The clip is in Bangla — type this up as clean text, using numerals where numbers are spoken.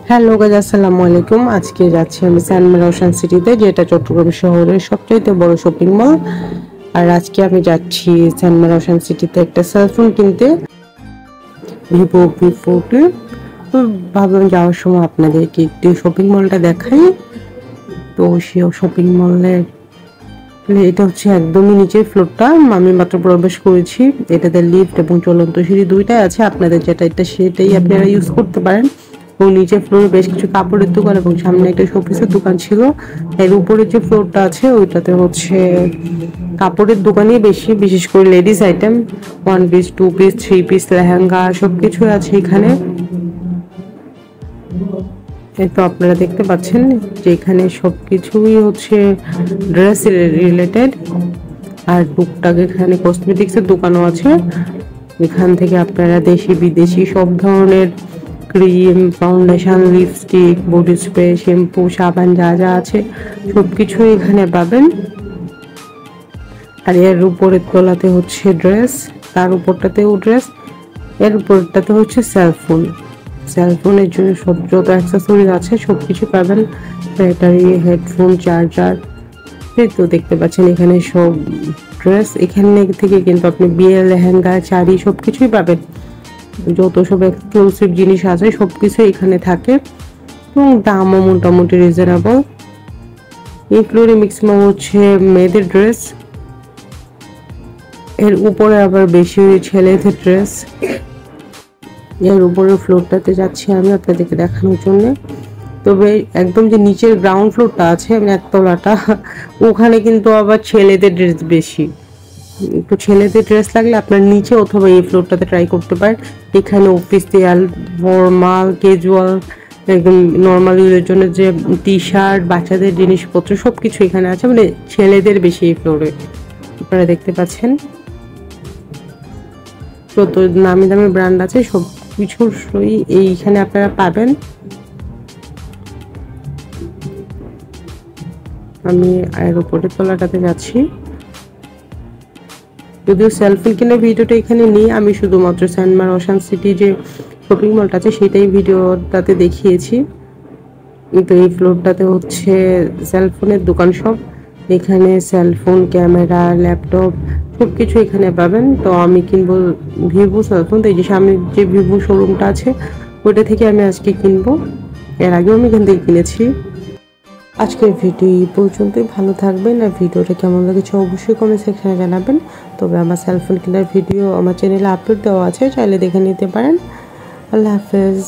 হ্যালো গাইস, আসসালামু আলাইকুম। আজকে যাচ্ছি আমি সানমারা ওশান সিটিতে, যেটা চট্টগ্রাম শহরের সবচেয়ে বড় শপিং মল। আর আজকে আমি যাচ্ছি সানমারা ওশান সিটিতে একটা সেলফোন কিনতে, ভিভো V40। তো ভাবলাম যাওয়ার সময় আপনাদেরকে একটু শপিং মলটা দেখাই। তো সেই শপিং মলের এটা হচ্ছে একদমই নিচের ফ্লোরটা, আমি মাত্র প্রবেশ করেছি। এটাতে লিফট এবং চলন্ত সিঁড়ি দুইটাই আছে, আপনাদের যেটা এটা সেটাই আপনারা ইউজ করতে পারেন। এবং নিচের ফ্লোরে বেশ কিছু কাপড়ের দোকান এবং সামনে একটা শোপিসের দোকান ছিল। এর উপরে যে ফ্লোরটা আছে ওইটাতে হচ্ছে কাপড়ের দোকানই বেশি, বিশেষ করে ladies item, 1 piece 2 piece 3 piece lehenga সবকিছু আছে এখানে। এই তো আপনারা দেখতে পাচ্ছেন যে এখানে সবকিছুই হচ্ছে ড্রেস রিলেটেড। আর টুকটাক এখানে কসমেটিক্সের দোকানও আছে। এখান থেকে আপনারা দেশি বিদেশি সব ধরনের cream, foundation, lipstick, body spray, shampoo, সাবান যা যা আছে সবকিছু এখানে পাবেন। আর এর উপরের তলাতে হচ্ছে ড্রেস, তার উপরটাতেও ড্রেস, এর উপরটাতে হচ্ছে সেলফোন। সেলফোনের জন্য সব যত অ্যাক্সেসরিজ আছে সবকিছু পাবেন, ব্যাটারি, হেডফোন, চার্জার। এই তো দেখতে পাচ্ছেন এখানে সব ড্রেস। এখানে থেকে কিন্তু আপনি বিয়ে, লেহেঙ্গা, শাড়ি সবকিছুই পাবেন। যত সব এক্সক্লুসিভ জিনিস আছে সবকিছু এখানে থাকে এবং দামও মোটামুটি রিজনেবল। এই ফ্লোরে ম্যাক্সিমাম হচ্ছে মেয়েদের ড্রেস, এর উপরে আবার বেশি ছেলেদের ড্রেস। এর উপরের ফ্লোরটাতে যাচ্ছি আমি আপনাদেরকে দেখানোর জন্য। তবে একদম যে নিচের গ্রাউন্ড ফ্লোরটা আছে, একতলাটা, ওখানে কিন্তু আবার ছেলেদের ড্রেস বেশি। তো ছেলেদের ড্রেস লাগলে আপনার নিচে অথবা এই ফ্লোরটাতে ট্রাই করতে পারেন। এখানে অফিসিয়াল, ফর্মাল, ক্যাজুয়াল, একদম নর্মাল ইউজের জন্য যে টি শার্ট, বাচ্চাদের জিনিসপত্র সবকিছু এখানে আছে, মানে ছেলেদের বেশি এই ফ্লোরে। আপনারা দেখতে পাচ্ছেন যত নামি দামি ব্র্যান্ড আছে সব কিছুর এইখানে আপনারা পাবেন। আমি এয়ারপোর্টের তলাটাতে যাচ্ছি। যদিও সেলফোন কিনে ভিডিওটা এখানে নিয়ে আমি শুধুমাত্র সানমারা ওশান সিটি যে শপিং মলটা আছে সেটাই ভিডিওটাতে দেখিয়েছি। কিন্তু এই ফ্লোরটাতে হচ্ছে সেলফোনের দোকান সব। এখানে সেলফোন, ক্যামেরা, ল্যাপটপ সবকিছু এখানে পাবেন। তো আমি কিনবো ভিভো সেলফোন, তো এই যে সামনে যে ভিভো শোরুমটা আছে ওইটা থেকে আমি আজকে কিনবো। এর আগেও আমি এখান থেকে কিনেছি। আজকের ভিডিও এই পর্যন্তই। ভালো থাকবেন। আর ভিডিওটা কেমন লেগেছে অবশ্যই কমেন্ট সেকশনে জানাবেন। তবে আমার সেলফোন কেনার ভিডিও আমার চ্যানেলে আপলোড দেওয়া আছে, চাইলে দেখে নিতে পারেন। আল্লাহ হাফেজ।